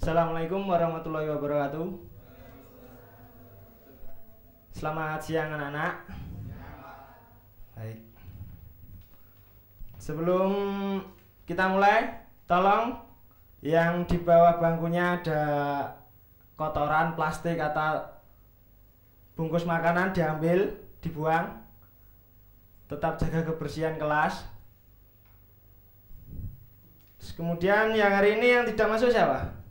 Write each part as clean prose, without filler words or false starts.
Assalamualaikum warahmatullahi wabarakatuh. Selamat siang anak-anak. Baik. Sebelum kita mulai, tolong yang di bawah bangkunya ada kotoran plastik atau bungkus makanan diambil, dibuang. Tetap jaga kebersihan kelas. Kemudian yang hari ini yang tidak masuk siapa?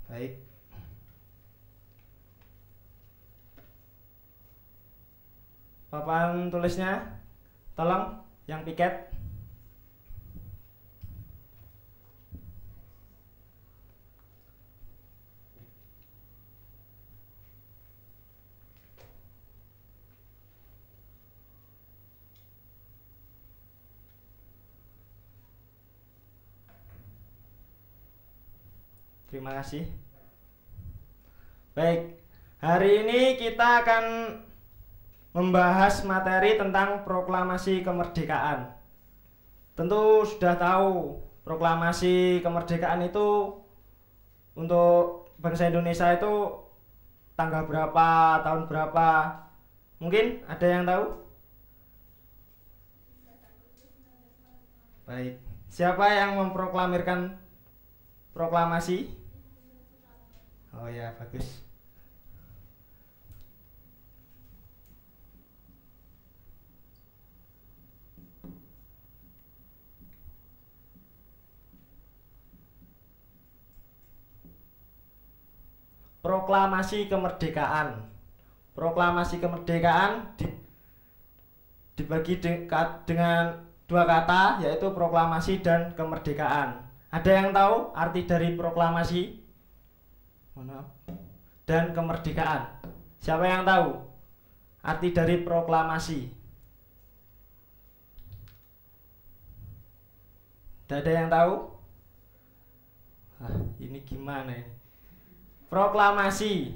Baik. Papan tulisnya tolong yang piket. Terima kasih. Baik, hari ini kita akan membahas materi tentang proklamasi kemerdekaan. Tentu sudah tahu proklamasi kemerdekaan itu untuk bangsa Indonesia itu tanggal berapa, tahun berapa. Mungkin ada yang tahu? Baik, siapa yang memproklamirkan proklamasi? Oh ya, bagus. Proklamasi kemerdekaan. Proklamasi kemerdekaan dibagi dengan dua kata, yaitu proklamasi dan kemerdekaan. Ada yang tahu arti dari proklamasi dan kemerdekaan? Siapa yang tahu arti dari proklamasi? Tidak ada yang tahu? Ini gimana ini? Proklamasi.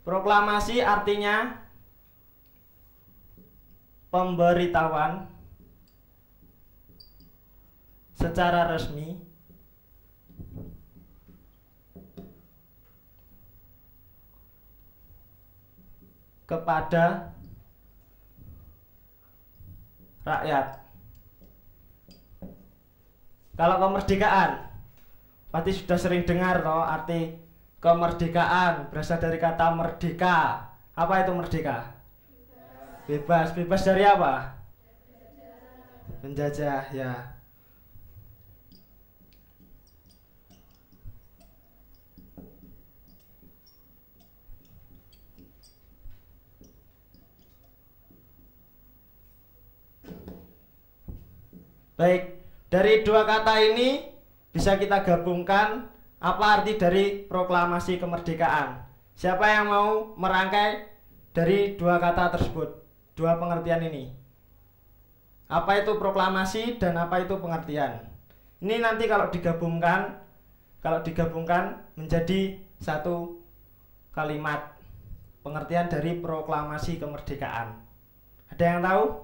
Proklamasi artinya pemberitahuan secara resmi kepada rakyat. Kalau kemerdekaan pasti sudah sering dengar toh arti kemerdekaan, berasal dari kata merdeka. Apa itu merdeka? Bebas. Bebas dari apa? Penjajah, ya. Baik, dari dua kata ini bisa kita gabungkan apa arti dari proklamasi kemerdekaan. Siapa yang mau merangkai dari dua kata tersebut, dua pengertian ini? Apa itu proklamasi dan apa itu pengertian? Ini nanti kalau digabungkan menjadi satu kalimat pengertian dari proklamasi kemerdekaan. Ada yang tahu?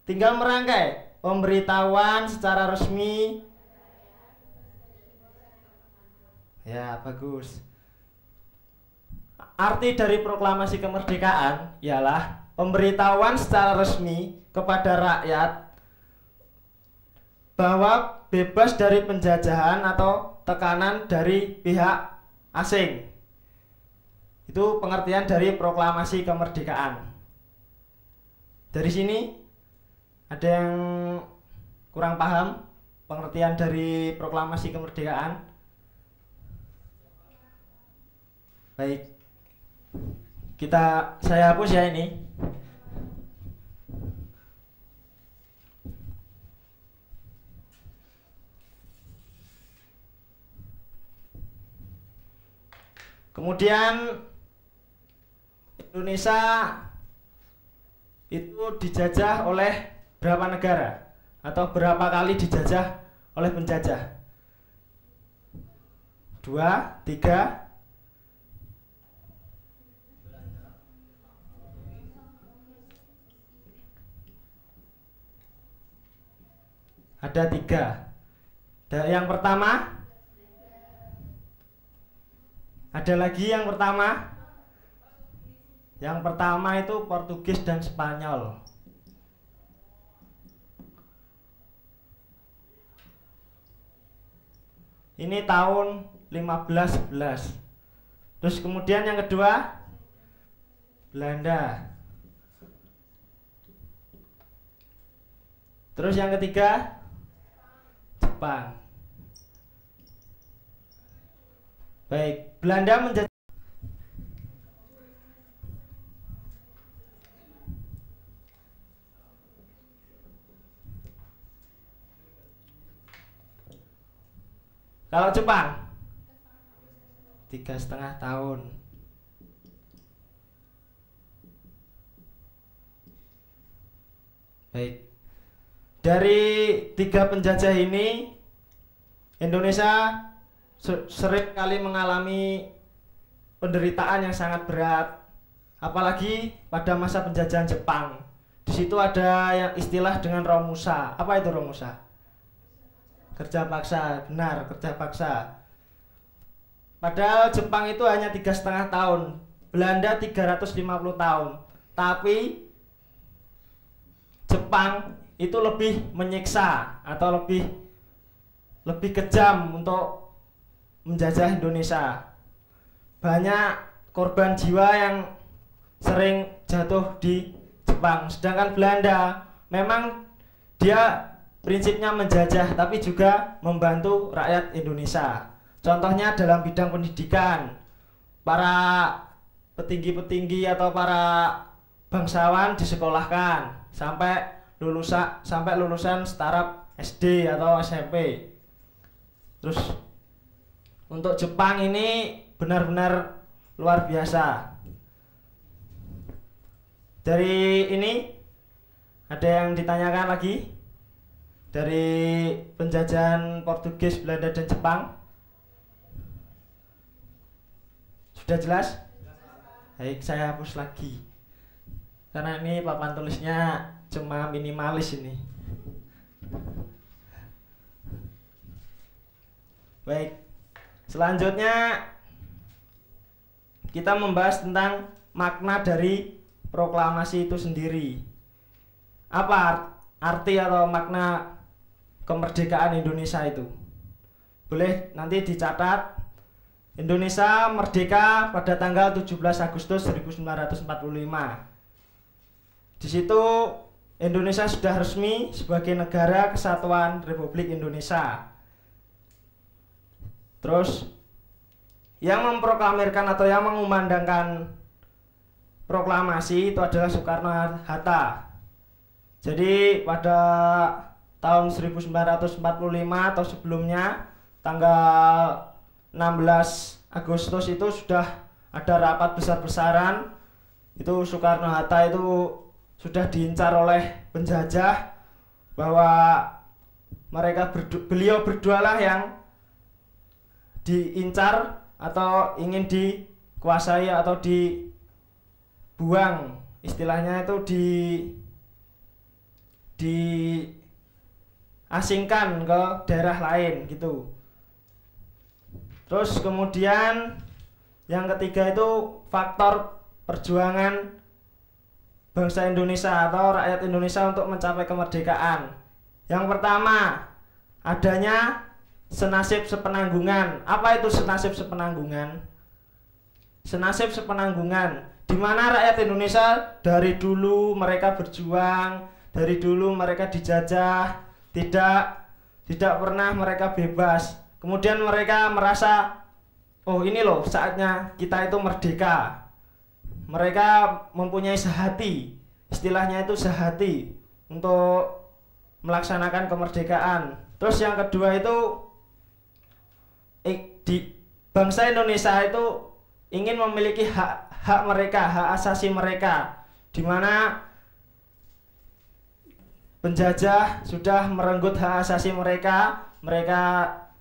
Tinggal merangkai. Pemberitahuan secara resmi. Ya, bagus. Arti dari proklamasi kemerdekaan ialah pemberitahuan secara resmi kepada rakyat bahwa bebas dari penjajahan atau tekanan dari pihak asing. Itu pengertian dari proklamasi kemerdekaan. Dari sini ada yang kurang paham pengertian dari proklamasi kemerdekaan? Baik, saya hapus ya ini. Kemudian Indonesia itu dijajah oleh berapa negara? Atau berapa kali dijajah oleh penjajah? 2, 3. Ada 3. Dari yang pertama, ada lagi yang pertama. Yang pertama itu Portugis dan Spanyol. Ini tahun 1511. Terus kemudian yang kedua Belanda. Terus yang ketiga Jepang. Baik, Belanda menjadi kalau Jepang 3,5 tahun. Baik, dari 3 penjajah ini Indonesia sering kali mengalami penderitaan yang sangat berat, apalagi pada masa penjajahan Jepang. Di situ ada yang istilah dengan Romusa. Apa itu Romusa? Kerja paksa, benar, kerja paksa. Padahal Jepang itu hanya 3,5 tahun, Belanda 350 tahun. Tapi Jepang itu lebih menyiksa atau lebih kejam untuk menjajah Indonesia. Banyak korban jiwa yang sering jatuh di Jepang. Sedangkan Belanda memang dia prinsipnya menjajah tapi juga membantu rakyat Indonesia. Contohnya dalam bidang pendidikan, para petinggi-petinggi atau para bangsawan disekolahkan sampai lulusan startup SD atau SMP. Terus untuk Jepang ini benar-benar luar biasa. Dari ini ada yang ditanyakan lagi dari penjajahan Portugis, Belanda dan Jepang? Sudah jelas? Baik, saya hapus lagi karena ini papan tulisnya cuma minimalis ini. Baik, selanjutnya kita membahas tentang makna dari proklamasi itu sendiri. Apa arti atau makna kemerdekaan Indonesia itu? Boleh nanti dicatat. Indonesia merdeka pada tanggal 17 Agustus 1945. Di situ Indonesia sudah resmi sebagai negara kesatuan Republik Indonesia. Terus yang memproklamirkan atau yang mengumandangkan proklamasi itu adalah Soekarno-Hatta. Jadi pada tahun 1945 atau sebelumnya tanggal 16 Agustus itu sudah ada rapat besar-besaran. Itu Soekarno-Hatta itu sudah diincar oleh penjajah bahwa beliau berdualah yang diincar atau ingin dikuasai atau dibuang, istilahnya itu diasingkan ke daerah lain gitu. Terus kemudian yang ketiga itu faktor perjuangan bangsa Indonesia atau rakyat Indonesia untuk mencapai kemerdekaan. Yang pertama, adanya senasib sepenanggungan. Apa itu senasib sepenanggungan? Senasib sepenanggungan, di mana rakyat Indonesia dari dulu mereka berjuang, dari dulu mereka dijajah, tidak pernah mereka bebas. Kemudian mereka merasa, oh ini loh saatnya kita itu merdeka. Mereka mempunyai sehati, istilahnya itu sehati untuk melaksanakan kemerdekaan. Terus yang kedua itu di bangsa Indonesia itu ingin memiliki hak mereka, hak asasi mereka, di mana penjajah sudah merenggut hak asasi mereka, mereka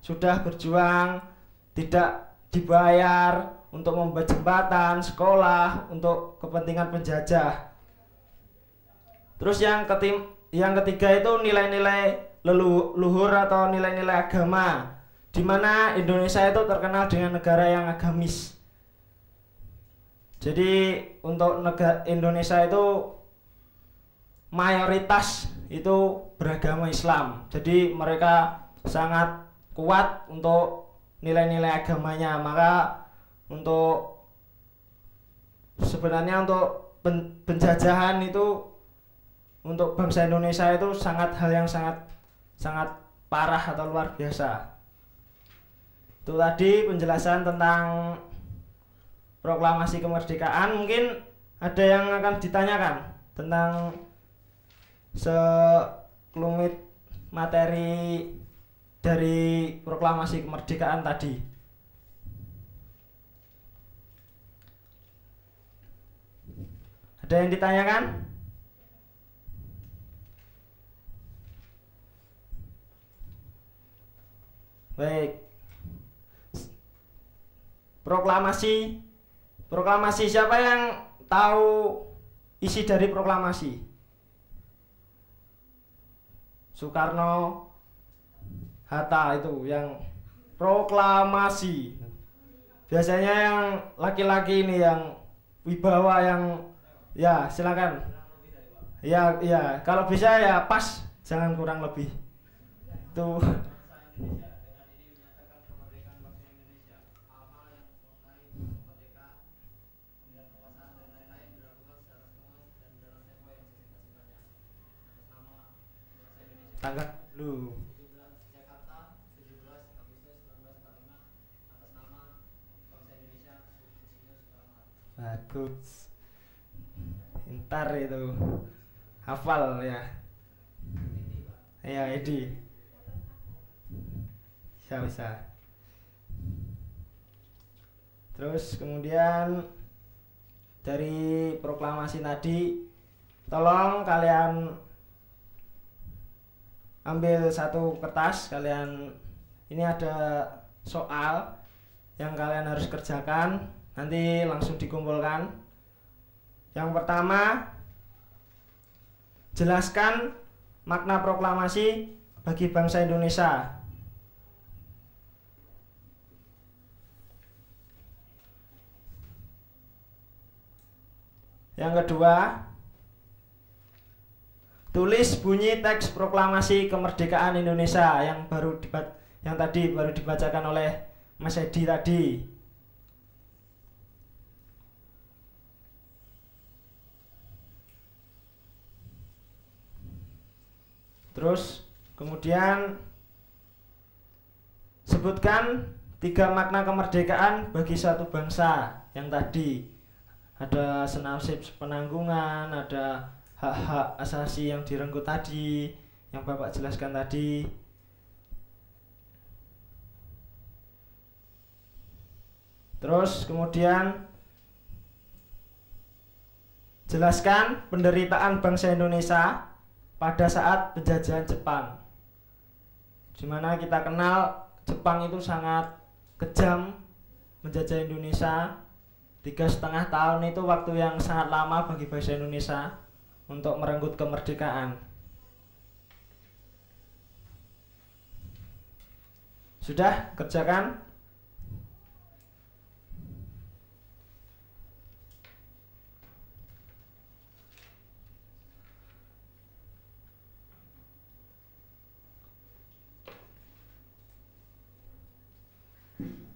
sudah berjuang tidak dibayar untuk membuat jembatan, sekolah untuk kepentingan penjajah. Terus yang ketiga itu nilai-nilai leluhur atau nilai-nilai agama, di mana Indonesia itu terkenal dengan negara yang agamis. Jadi untuk negara Indonesia itu mayoritas itu beragama Islam. Jadi mereka sangat kuat untuk nilai-nilai agamanya. Maka untuk sebenarnya untuk penjajahan itu untuk bangsa Indonesia itu hal yang sangat parah atau luar biasa. Itu tadi penjelasan tentang proklamasi kemerdekaan. Mungkin ada yang akan ditanyakan tentang sekelumit materi dari proklamasi kemerdekaan tadi. Ada yang ditanyakan? Baik. Proklamasi siapa yang tahu isi dari proklamasi? Soekarno, Hatta itu yang proklamasi. Biasanya yang laki-laki ini yang wibawa yang ya silakan. Ya kalau bisa ya pas, jangan kurang lebih. Itu tanggal lu. Bagus. Pintar itu. Hafal ya. Iya, Edi. Bisa. Terus kemudian dari proklamasi tadi, tolong kalian ambil satu kertas, ini ada soal yang kalian harus kerjakan, nanti langsung dikumpulkan. Yang pertama, jelaskan makna proklamasi bagi bangsa Indonesia. Yang kedua, tulis bunyi teks proklamasi kemerdekaan Indonesia yang tadi baru dibacakan oleh Mas Edi tadi. Terus kemudian sebutkan 3 makna kemerdekaan bagi suatu bangsa yang tadi. Ada senasib penanggungan, ada hak-hak asasi yang direnggut tadi, yang Bapak jelaskan tadi. Terus kemudian jelaskan penderitaan bangsa Indonesia pada saat penjajahan Jepang, dimana kita kenal Jepang itu sangat kejam menjajah Indonesia. 3,5 tahun itu waktu yang sangat lama bagi bangsa Indonesia untuk merenggut kemerdekaan. Sudah kerjakan?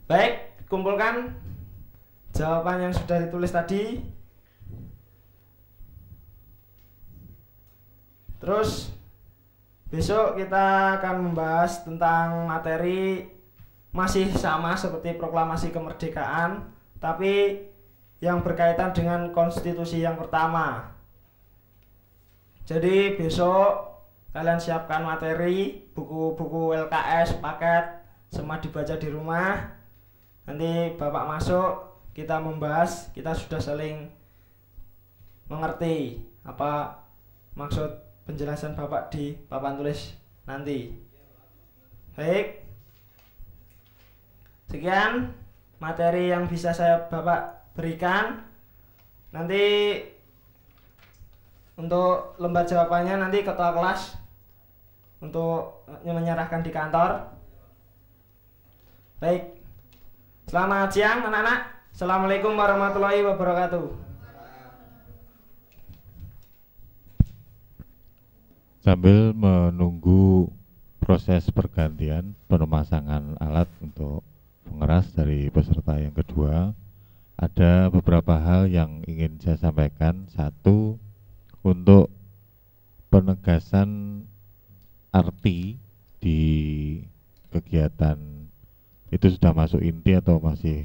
Baik, kumpulkan jawaban yang sudah ditulis tadi. Terus besok kita akan membahas tentang materi masih sama seperti proklamasi kemerdekaan, tapi yang berkaitan dengan konstitusi yang pertama. Jadi besok kalian siapkan materi, buku-buku LKS, paket, semua dibaca di rumah. Nanti Bapak masuk, kita membahas, kita sudah saling mengerti apa maksud penjelasan Bapak di papan tulis nanti. Baik, sekian materi yang bisa saya Bapak berikan. Nanti Untuk lembar jawabannya nanti ketua kelas untuk menyerahkan di kantor. Baik. Selamat siang anak-anak. Assalamualaikum warahmatullahi wabarakatuh. Sambil menunggu proses pergantian pemasangan alat untuk pengeras dari peserta yang kedua, ada beberapa hal yang ingin saya sampaikan. Satu, untuk penegasan arti di kegiatan itu sudah masuk inti atau masih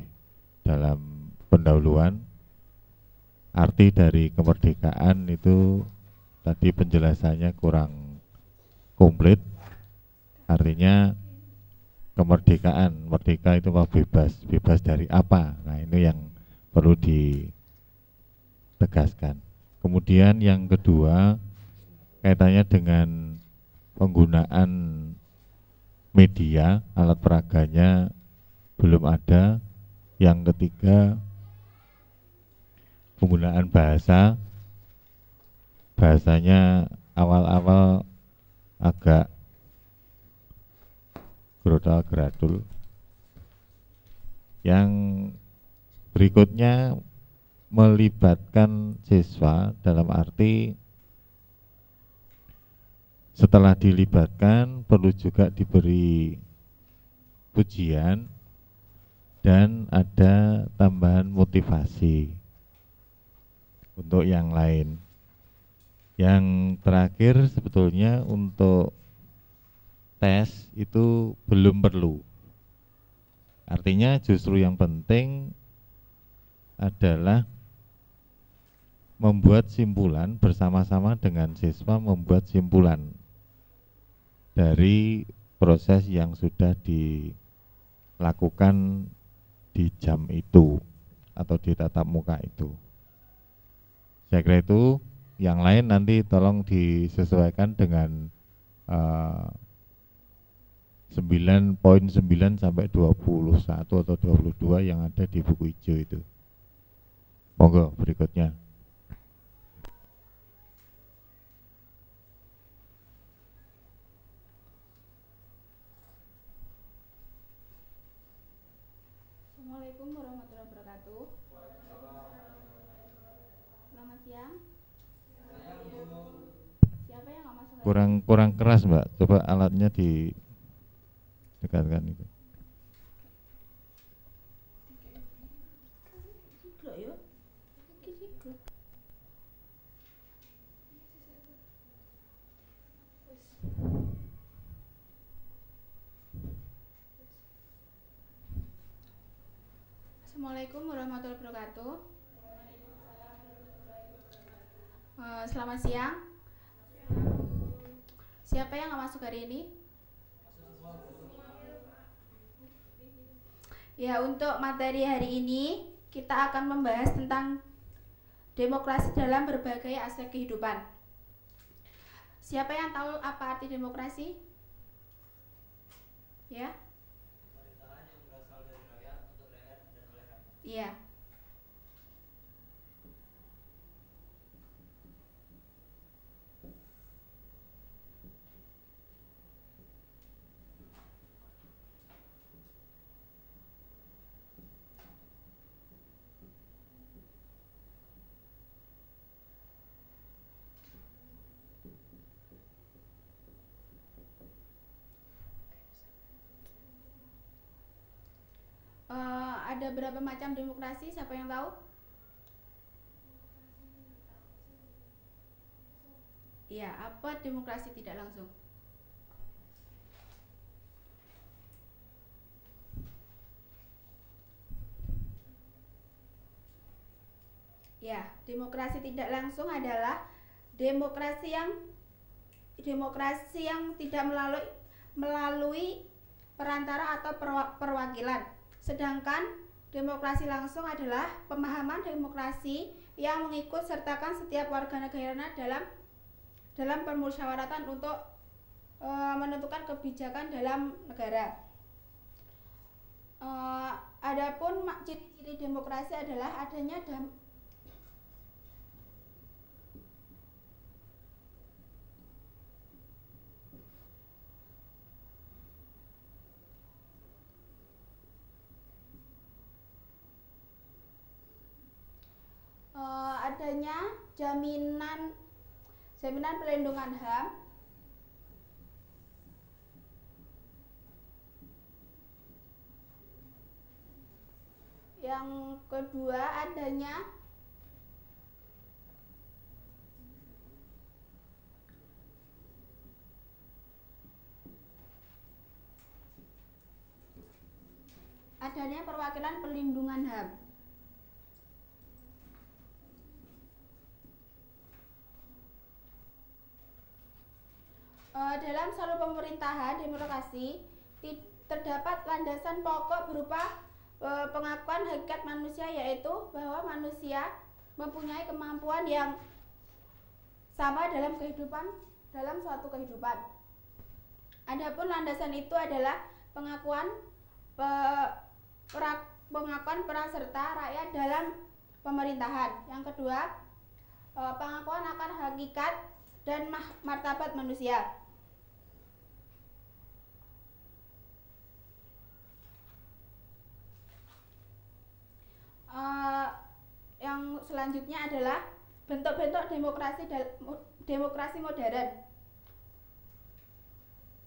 dalam pendahuluan. Arti dari kemerdekaan itu tadi penjelasannya kurang komplit. Artinya kemerdekaan, merdeka itu apa? Bebas. Bebas dari apa? Nah, ini yang perlu ditegaskan. Kemudian yang kedua, kaitannya dengan penggunaan media, alat peraganya belum ada. Yang ketiga, penggunaan bahasanya awal-awal agak grotal gradul. Yang berikutnya melibatkan siswa dalam arti setelah dilibatkan perlu juga diberi pujian dan ada tambahan motivasi untuk yang lain. Yang terakhir sebetulnya untuk tes itu belum perlu. Artinya justru yang penting adalah membuat simpulan bersama-sama dengan siswa, membuat simpulan dari proses yang sudah dilakukan di jam itu atau di tatap muka itu. Saya kira itu. Yang lain nanti tolong disesuaikan dengan 9.9 sampai 21 atau 22 yang ada di buku hijau itu. Monggo berikutnya. Assalamualaikum warahmatullahi wabarakatuh. Selamat siang. Siapa yang nggak masuk? Kurang keras, Mbak. Coba alatnya didekatkan itu. Assalamualaikum warahmatullahi wabarakatuh. Selamat siang. Siapa yang nggak masuk hari ini? Ya, untuk materi hari ini kita akan membahas tentang demokrasi dalam berbagai aspek kehidupan. Siapa yang tahu apa arti demokrasi? Ya? Pemerintahan yang berasal dari rakyat, untuk rakyat, dan oleh rakyat. Iya. Ada berapa macam demokrasi? Siapa yang tahu? Iya, apa demokrasi tidak langsung? Ya, demokrasi tidak langsung adalah demokrasi yang tidak melalui perantara atau perwakilan. Sedangkan demokrasi langsung adalah pemahaman demokrasi yang mengikut sertakan setiap warga negara dalam permusyawaratan untuk menentukan kebijakan dalam negara. Adapun ciri-ciri demokrasi adalah adanya jaminan perlindungan HAM. Yang kedua adanya perwakilan perlindungan HAM. Dalam seluruh pemerintahan demokrasi terdapat landasan pokok berupa pengakuan hakikat manusia, yaitu bahwa manusia mempunyai kemampuan yang sama dalam suatu kehidupan. Adapun landasan itu adalah pengakuan peran serta rakyat dalam pemerintahan. Yang kedua, pengakuan akan hakikat dan martabat manusia. Yang selanjutnya adalah bentuk-bentuk demokrasi modern.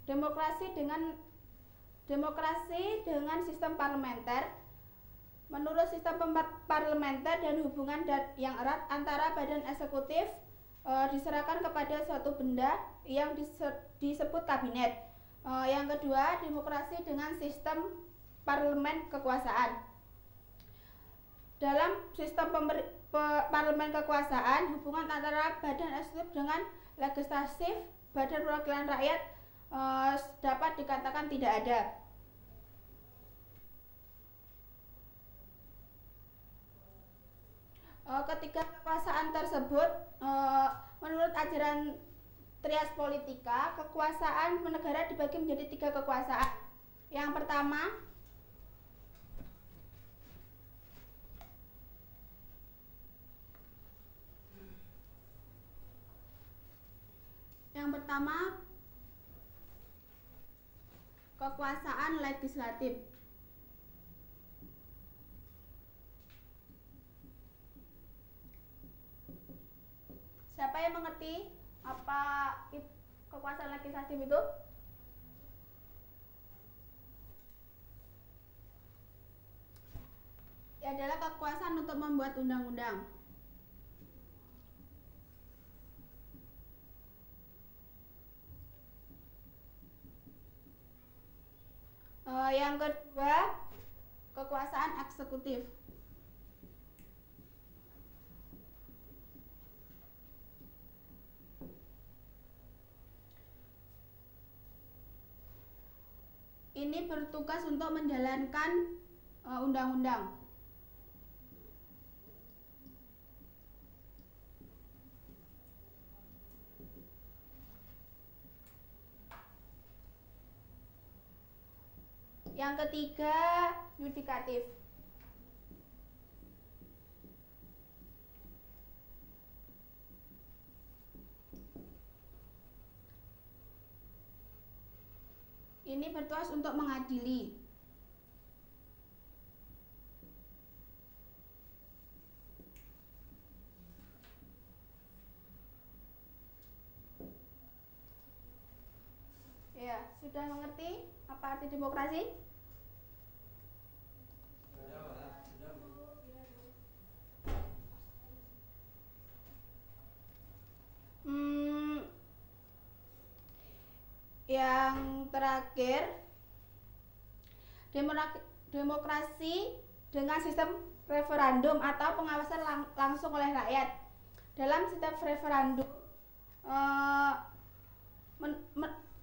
Demokrasi dengan sistem parlementer. Menurut sistem parlementer dan hubungan yang erat antara badan eksekutif diserahkan kepada suatu benda yang disebut kabinet. Yang kedua, demokrasi dengan sistem parlemen kekuasaan. Dalam sistem parlemen kekuasaan, hubungan antara badan eksekutif dengan legislatif, badan perwakilan rakyat, dapat dikatakan tidak ada. Ketiga kekuasaan tersebut, menurut ajaran Trias Politika, kekuasaan negara dibagi menjadi 3 kekuasaan. Yang pertama, kekuasaan legislatif. Siapa yang mengerti apa kekuasaan legislatif itu? Ya, adalah kekuasaan untuk membuat undang-undang. Yang kedua, kekuasaan eksekutif. Ini bertugas untuk menjalankan undang-undang. Yang ketiga, yudikatif. Ini bertugas untuk mengadili. Ya, sudah mengerti apa arti demokrasi? Yang terakhir, demokrasi dengan sistem referendum atau pengawasan langsung oleh rakyat. Dalam sistem referendum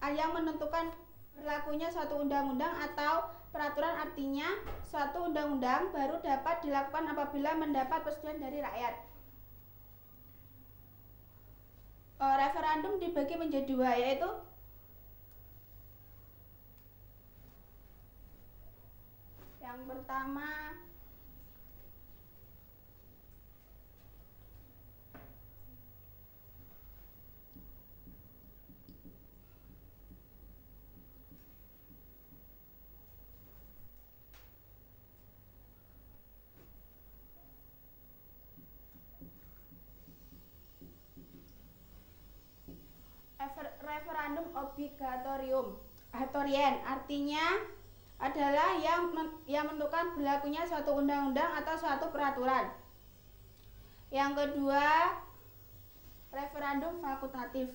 yang menentukan berlakunya suatu undang-undang atau peraturan, artinya suatu undang-undang baru dapat dilakukan apabila mendapat persetujuan dari rakyat. Referendum dibagi menjadi 2, yaitu yang pertama referendum obligatorium artinya adalah yang menentukan berlakunya suatu undang-undang atau suatu peraturan. Yang kedua, referendum fakultatif.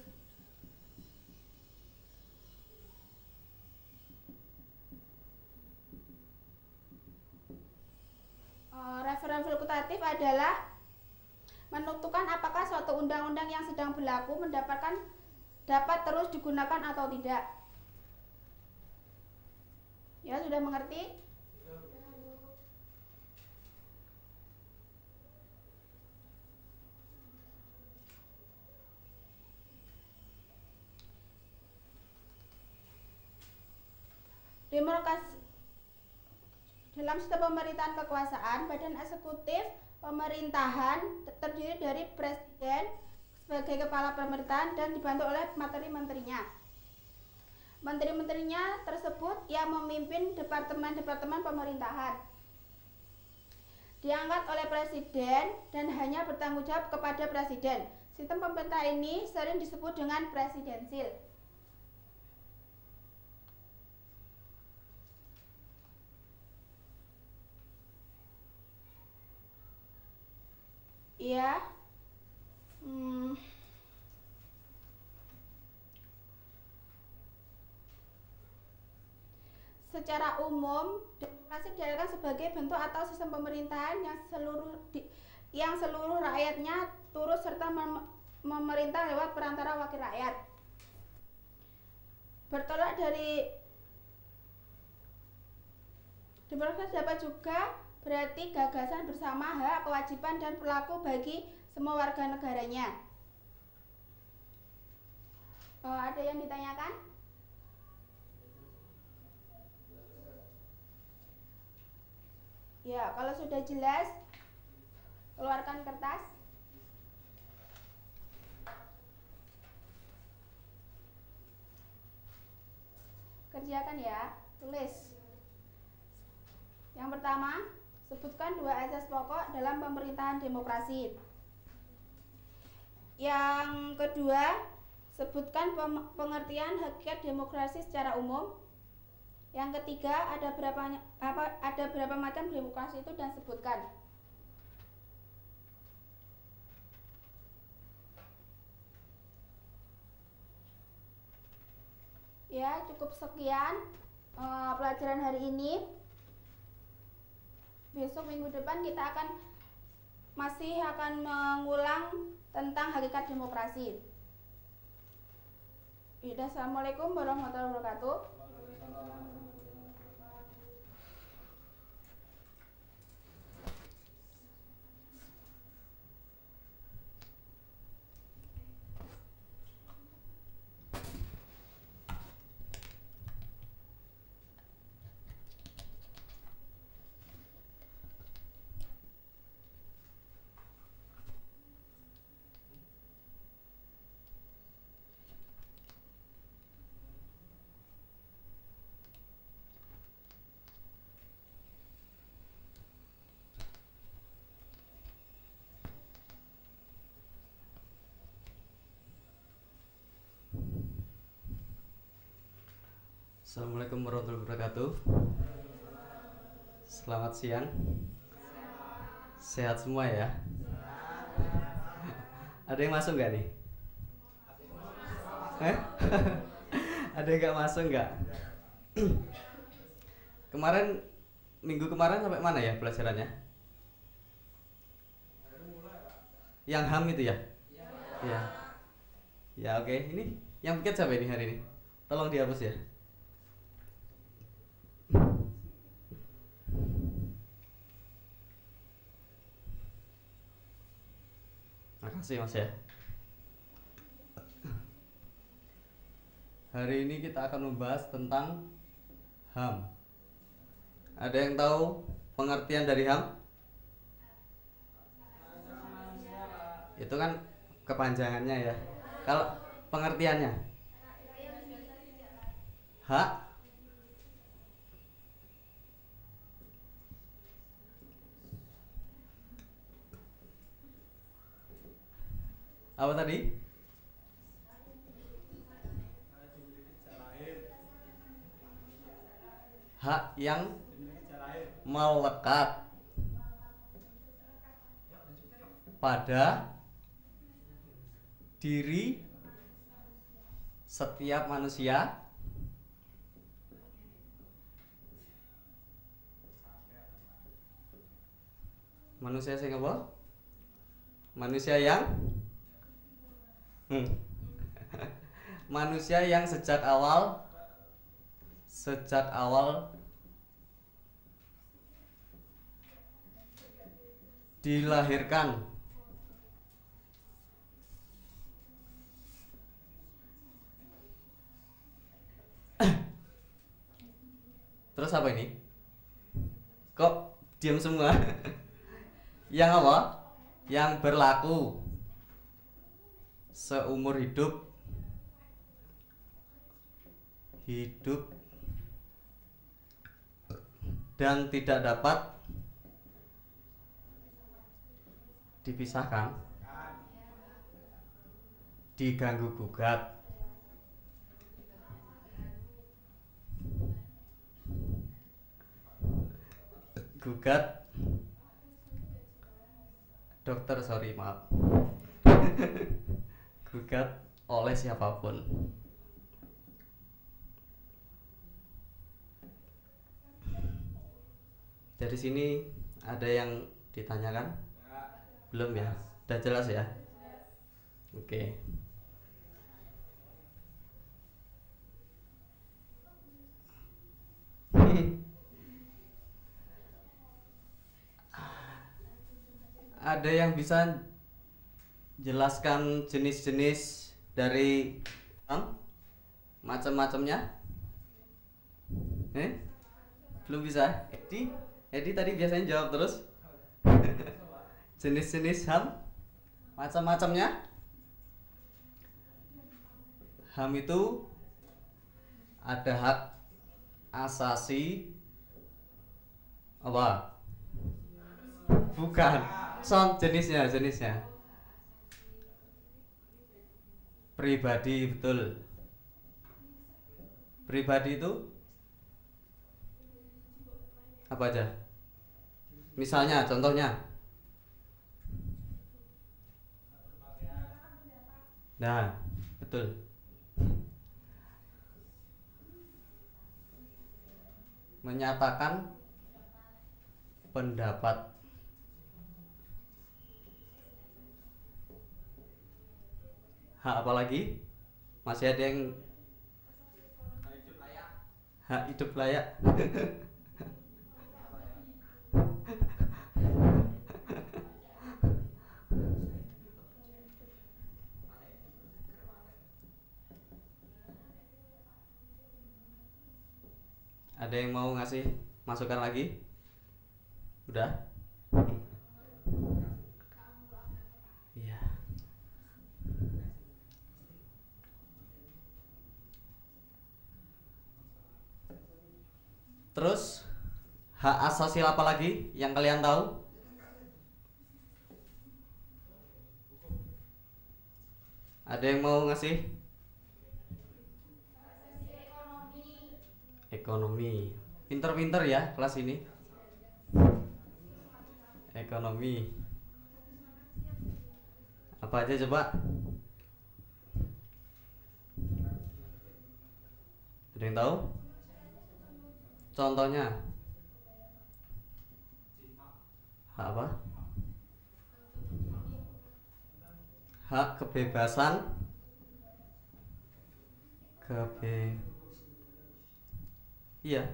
Referendum fakultatif adalah menentukan apakah suatu undang-undang yang sedang berlaku dapat terus digunakan atau tidak. Ya, sudah mengerti? Demokrasi dalam sistem pemerintahan kekuasaan, badan eksekutif pemerintahan terdiri dari presiden sebagai kepala pemerintahan dan dibantu oleh menteri-menterinya. Menteri-menterinya tersebut yang memimpin departemen-departemen pemerintahan. Diangkat oleh presiden dan hanya bertanggung jawab kepada presiden. Sistem pemerintah ini sering disebut dengan presidensil. Ya, secara umum demokrasi diartikan sebagai bentuk atau sistem pemerintahan yang seluruh rakyatnya turut serta memerintah lewat perantara wakil rakyat. Bertolak dari demokrasi dapat juga berarti gagasan bersama, hak, kewajiban, dan perilaku bagi semua warga negaranya. Ada yang ditanyakan? Ya, kalau sudah jelas, keluarkan kertas. Kerjakan ya, tulis. Yang pertama, sebutkan 2 asas pokok dalam pemerintahan demokrasi. Yang kedua, sebutkan pengertian hakikat demokrasi secara umum. Yang ketiga, ada berapa macam demokrasi itu dan sebutkan. Ya, cukup sekian pelajaran hari ini. Besok minggu depan kita masih akan mengulang tentang hakikat demokrasi. Assalamualaikum warahmatullahi wabarakatuh. Assalamualaikum warahmatullahi wabarakatuh. Selamat siang. Sehat semua ya? Ada yang masuk nggak nih? Ada yang nggak masuk nggak? Minggu kemarin sampai mana ya pelajarannya? Yang HAM itu ya? Iya. Ya oke. Ini yang piket siapa ini hari ini? Tolong dihapus ya. Makasih Mas ya. Hari ini kita akan membahas tentang HAM. Ada yang tahu pengertian dari HAM? Itu kan kepanjangannya ya. Kalau pengertiannya? Hak? Apa tadi? hak yang melekat pada diri setiap manusia sing apa? Manusia yang manusia yang sejak awal dilahirkan terus apa ini? Kok diam semua? Yang apa? Yang berlaku seumur hidup dan tidak dapat dipisahkan, diganggu gugat, dokter, sorry maaf, gugat oleh siapapun. Dari sini ada yang ditanyakan? Belum ya? Udah jelas ya? Oke. Ada yang bisa jelaskan jenis-jenis dari macam-macamnya? Belum bisa? Edi tadi biasanya jawab terus. Jenis-jenis HAM macam-macamnya. HAM itu ada hak asasi apa? Bukan. Jenisnya pribadi, betul. Pribadi itu apa aja? Misalnya, contohnya. Nah, betul. Menyatakan pendapat. Hak apa lagi? Masih ada yang hak hidup layak. Ada yang mau ngasih masukan lagi? Udah? Iya. Terus hak asasi apa lagi yang kalian tahu? Ada yang mau ngasih? Ekonomi. Pinter-pinter ya kelas ini. Ekonomi. Apa aja coba? Ada yang tahu? Contohnya? Hak apa? Hak kebebasan. Iya.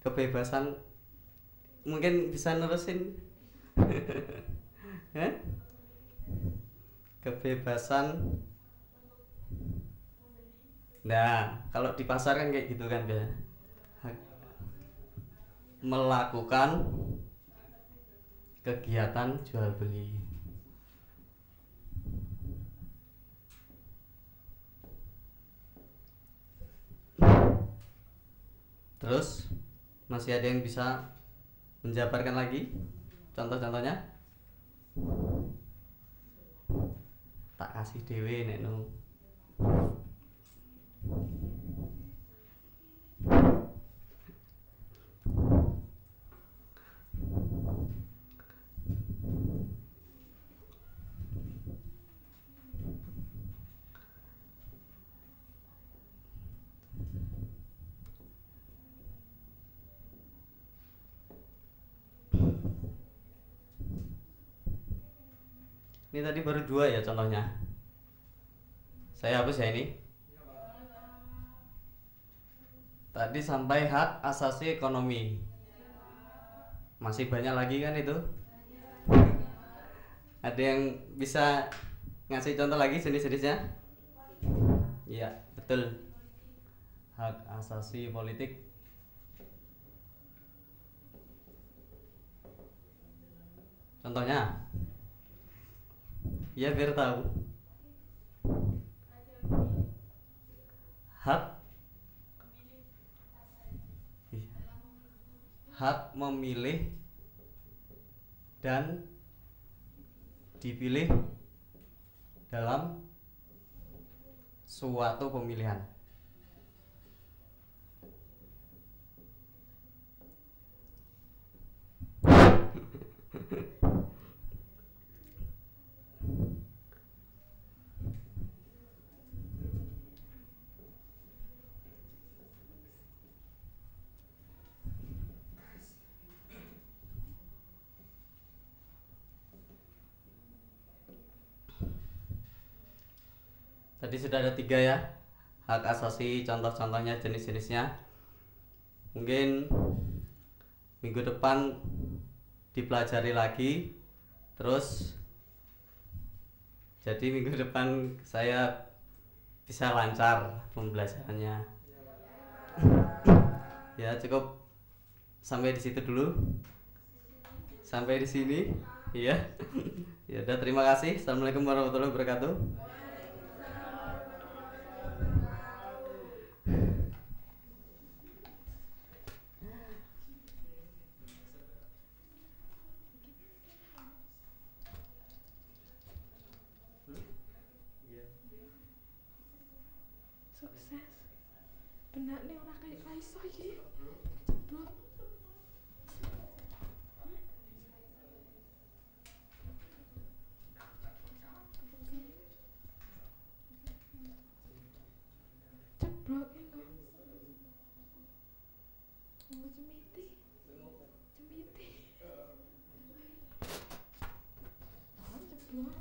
Kebebasan. Mungkin bisa nerusin. Kebebasan. Nah, kalau di pasar kan kayak gitu kan ya. Melakukan kegiatan jual beli. Terus masih ada yang bisa menjabarkan lagi contoh-contohnya? Tak kasih dewe nek no. Ini tadi baru 2 ya contohnya. Saya hapus ya ini. Tadi sampai hak asasi ekonomi. Masih banyak lagi kan itu? Ada yang bisa ngasih contoh lagi jenis-jenisnya? Iya, betul. Hak asasi politik. Contohnya? Ya biar tahu. Hak hak memilih dan dipilih dalam suatu pemilihan. Tadi sudah ada 3 ya, hak asasi, contoh-contohnya, jenis-jenisnya. Mungkin minggu depan dipelajari lagi. Terus jadi minggu depan saya bisa lancar pembelajarannya. Ya cukup sampai di situ dulu. Sampai di sini, iya. Ya udah, terima kasih. Assalamualaikum warahmatullahi wabarakatuh. Sukses. Benak nih ora kayak raiso iki. Jeblok. Jeblok ini. Mau cemiti. Cemiti. Oh, jeblok.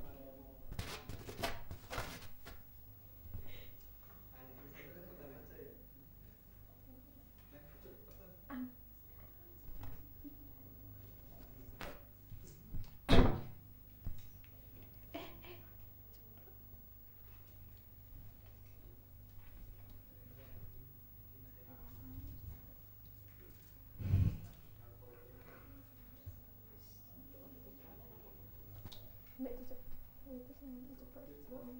Mbak itu itu sangat cepat banget.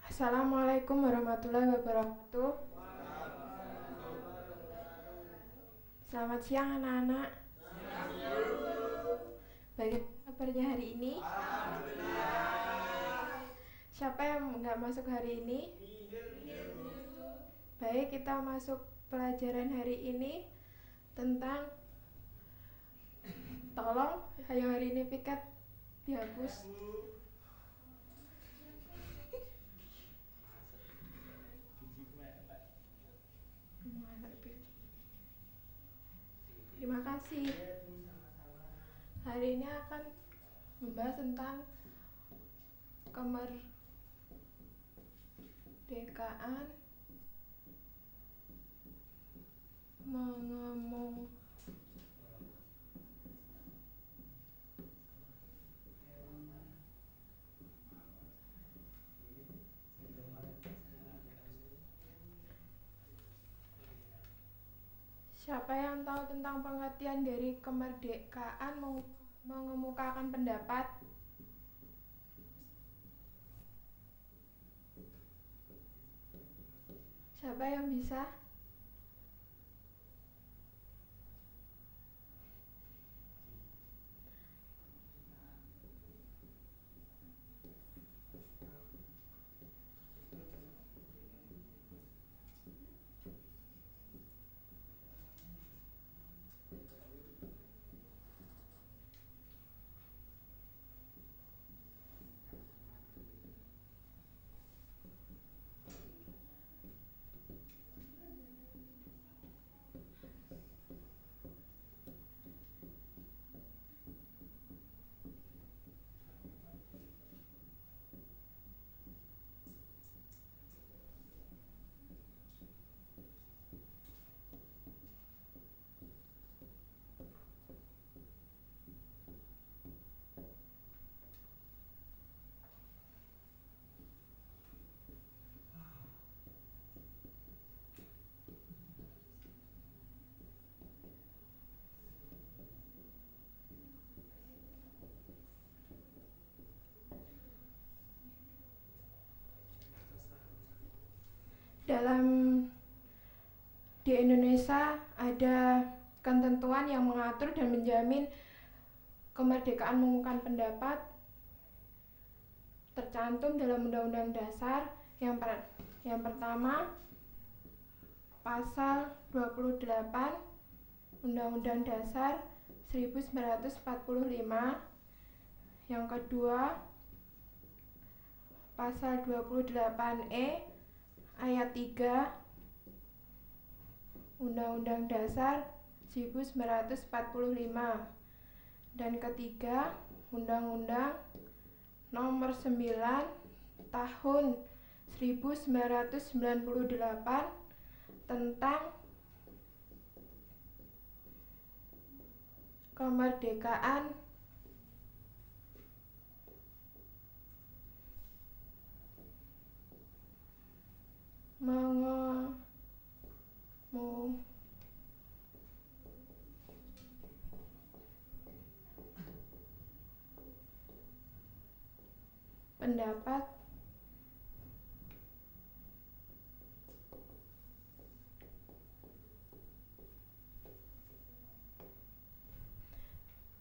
Assalamualaikum warahmatullahi wabarakatuh. Selamat siang anak-anak. Bagaimana kabarnya hari ini? Siapa yang nggak masuk hari ini? Baik, kita masuk pelajaran hari ini tentang, tolong yang hari ini piket dihapus. Terima kasih. Hari ini akan membahas tentang kemerdekaan mengemung Siapa yang tahu tentang pengertian dari kemerdekaan mengemukakan pendapat? Siapa yang bisa? di Indonesia ada ketentuan yang mengatur dan menjamin kemerdekaan mengumumkan pendapat tercantum dalam Undang-Undang Dasar. Yang pertama, pasal 28 Undang-Undang Dasar 1945. Yang kedua, pasal 28E ayat 3 Undang-Undang Dasar 1945. Dan ketiga, Undang-Undang Nomor 9 Tahun 1998 tentang kemerdekaan pendapat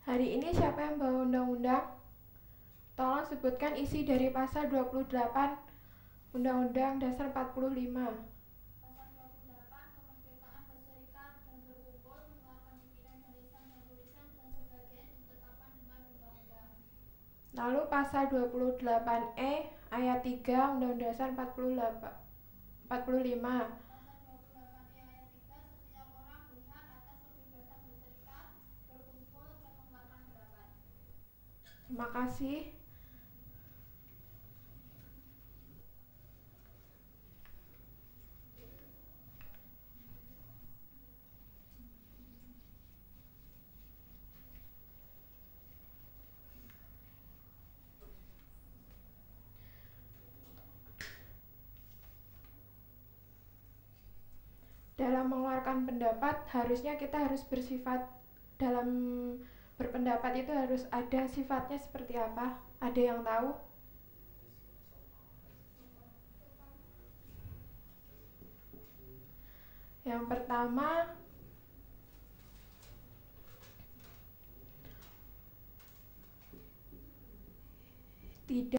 Hari ini siapa yang bawa undang-undang? Tolong sebutkan isi dari pasal 28 Undang-Undang Dasar 45. Pasal 28, kemerdekaan berserikat dan berkumpul, mengeluarkan pikiran dan lisan dan tulisan dan sebagainya ditetapkan dengan undang-undang. Lalu pasal 28E ayat 3 Undang-Undang Dasar 45. Pasal 28E ayat 3, setiap orang berhak atas kebebasan berserikat, berkumpul, dan mengeluarkan pendapat. Terima kasih. Dalam mengeluarkan pendapat, harusnya kita harus bersifat, dalam berpendapat itu harus ada sifatnya seperti apa? Ada yang tahu? Yang pertama, tidak